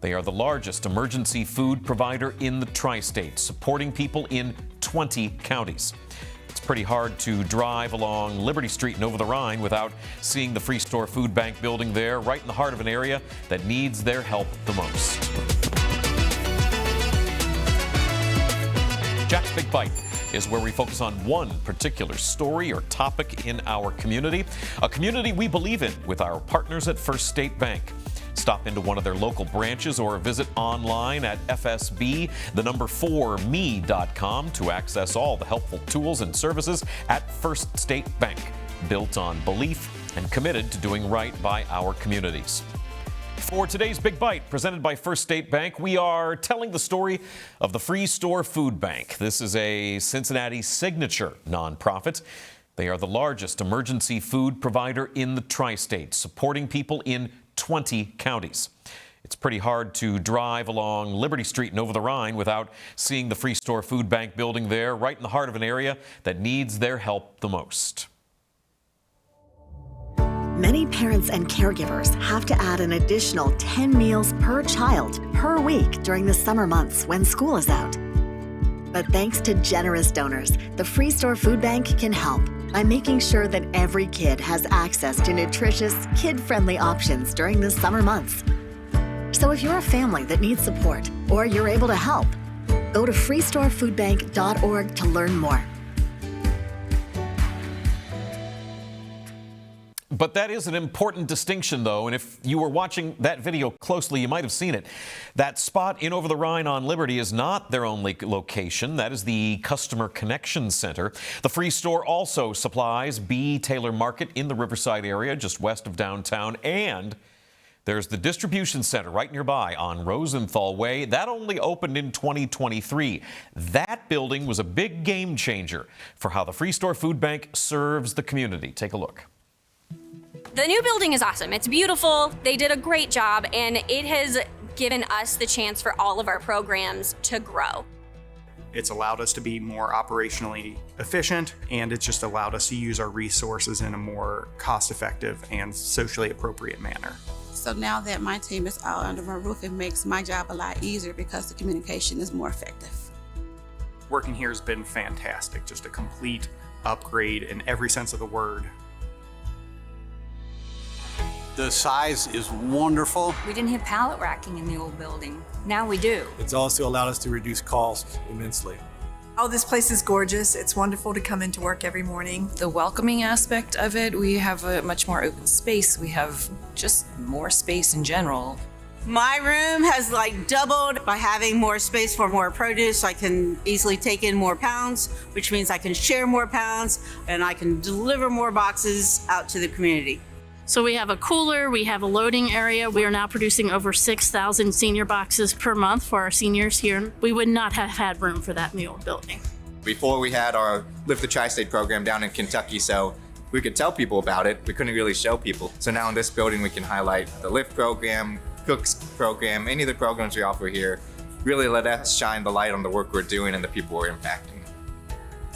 They are the largest emergency food provider in the tri-state, supporting people in 20 counties. It's pretty hard to drive along Liberty Street and over the Rhine without seeing the Free Store Food Bank building there, right in the heart of an area that needs their help the most. Jack's Big Bite is where we focus on one particular story or topic in our community, a community we believe in with our partners at First State Bank. Stop into one of their local branches or visit online at fsb4me.com to access all the helpful tools and services at First State Bank, built on belief and committed to doing right by our communities. For today's Big Bite, presented by First State Bank, we are telling the story of the Free Store Food Bank. This is a Cincinnati signature nonprofit. They are the largest emergency food provider in the tri-state, supporting people in 20 counties. It's pretty hard to drive along Liberty Street and over the Rhine without seeing the Free Store Food Bank building there, right in the heart of an area that needs their help the most. Many parents and caregivers have to add an additional 10 meals per child per week during the summer months when school is out. But thanks to generous donors, the Free Store Food Bank can help by making sure that every kid has access to nutritious, kid-friendly options during the summer months. So if you're a family that needs support or you're able to help, go to freestorefoodbank.org to learn more. But that is an important distinction, though, and if you were watching that video closely, you might have seen it. That spot in over the Rhine on Liberty is not their only location. That is the Customer Connection Center. The Free Store also supplies B. Taylor Market in the Riverside area, just west of downtown, and there's the Distribution Center right nearby on Rosenthal Way. That only opened in 2023. That building was a big game changer for how the Free Store Food Bank serves the community. Take a look. The new building is awesome. It's beautiful. They did a great job, and it has given us the chance for all of our programs to grow. It's allowed us to be more operationally efficient, and it's just allowed us to use our resources in a more cost-effective and socially appropriate manner. So now that my team is all under my roof, it makes my job a lot easier because the communication is more effective. Working here has been fantastic, just a complete upgrade in every sense of the word. The size is wonderful. We didn't have pallet racking in the old building. Now we do. It's also allowed us to reduce costs immensely. Oh, this place is gorgeous. It's wonderful to come into work every morning. The welcoming aspect of it, we have a much more open space. We have just more space in general. My room has doubled by having more space for more produce. I can easily take in more pounds, which means I can share more pounds and I can deliver more boxes out to the community. So we have a cooler, we have a loading area. We are now producing over 6,000 senior boxes per month for our seniors here. We would not have had room for that in the old building. Before we had our Lift the Tri-State program down in Kentucky, so we could tell people about it. We couldn't really show people. So now in this building, we can highlight the Lift program, Cooks program, any of the programs we offer here. Really let us shine the light on the work we're doing and the people we're impacting.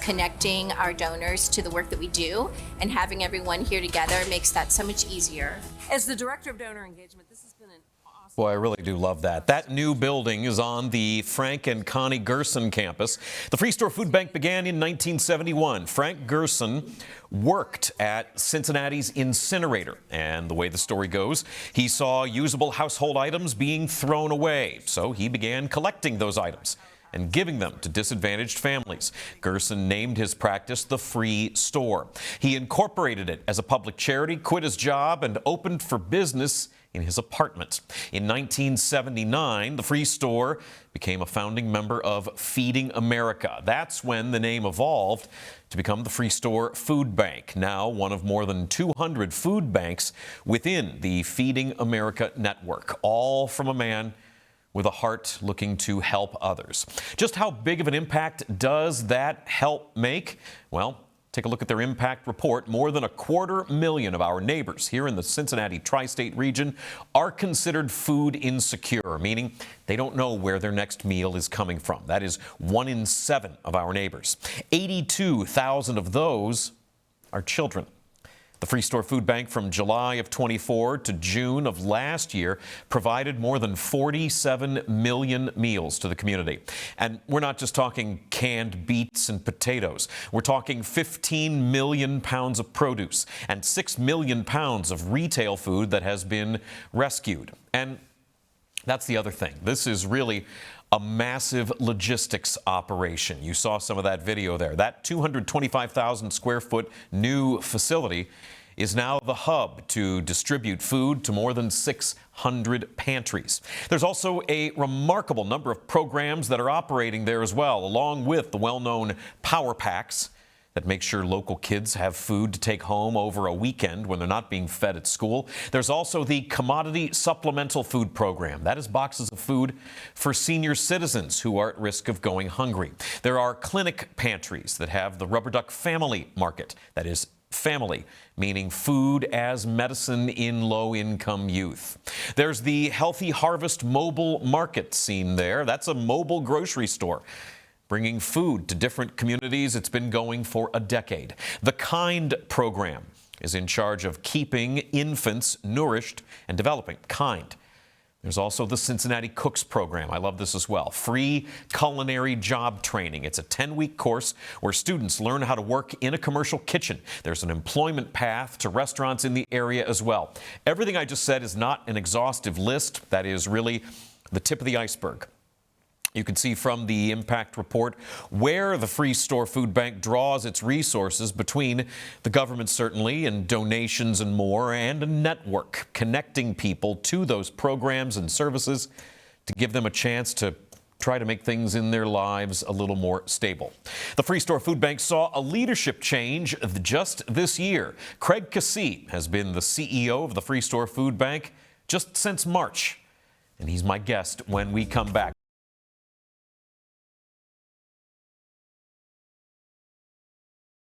Connecting our donors to the work that we do and having everyone here together makes that so much easier. As the Director of Donor Engagement, this has been an awesome... Boy, I really do love that. That new building is on the Frank and Connie Gerson campus. The Free Store Food Bank began in 1971. Frank Gerson worked at Cincinnati's incinerator, and the way the story goes, he saw usable household items being thrown away, so he began collecting those items and giving them to disadvantaged families. Gerson named his practice the Free Store. He incorporated it as a public charity, quit his job, and opened for business in his apartment. In 1979, the Free Store became a founding member of Feeding America. That's when the name evolved to become the Free Store Food Bank, now one of more than 200 food banks within the Feeding America network, all from a man with a heart looking to help others. Just how big of an impact does that help make? Well, take a look at their impact report. More than 250,000 of our neighbors here in the Cincinnati tri-state region are considered food insecure, meaning they don't know where their next meal is coming from. That is 1 in 7 of our neighbors. 82,000 of those are children. The Free Store Food Bank from July of 24 to June of last year provided more than 47 million meals to the community. And we're not just talking canned beets and potatoes. We're talking 15 million pounds of produce and 6 million pounds of retail food that has been rescued. And that's the other thing. This is really a massive logistics operation. You saw some of that video there. That 225,000 square foot new facility is now the hub to distribute food to more than 600 pantries. There's also a remarkable number of programs that are operating there as well, along with the well-known Power Packs that make sure local kids have food to take home over a weekend when they're not being fed at school. There's also the Commodity Supplemental Food Program. That is boxes of food for senior citizens who are at risk of going hungry. There are clinic pantries that have the Rubber Duck Family Market. That is family, meaning food as medicine in low-income youth. There's the Healthy Harvest Mobile Market scene there. That's a mobile grocery store, bringing food to different communities. It's been going for a decade. The KIND program is in charge of keeping infants nourished and developing. KIND. There's also the Cincinnati Cooks program. I love this as well. Free culinary job training. It's a 10-week course where students learn how to work in a commercial kitchen. There's an employment path to restaurants in the area as well. Everything I just said is not an exhaustive list. That is really the tip of the iceberg. You can see from the impact report where the Free Store Food Bank draws its resources between the government, certainly, and donations and more, and a network connecting people to those programs and services to give them a chance to try to make things in their lives a little more stable. The Free Store Food Bank saw a leadership change just this year. Craig Cassee has been the CEO of the Free Store Food Bank just since March, and he's my guest when we come back.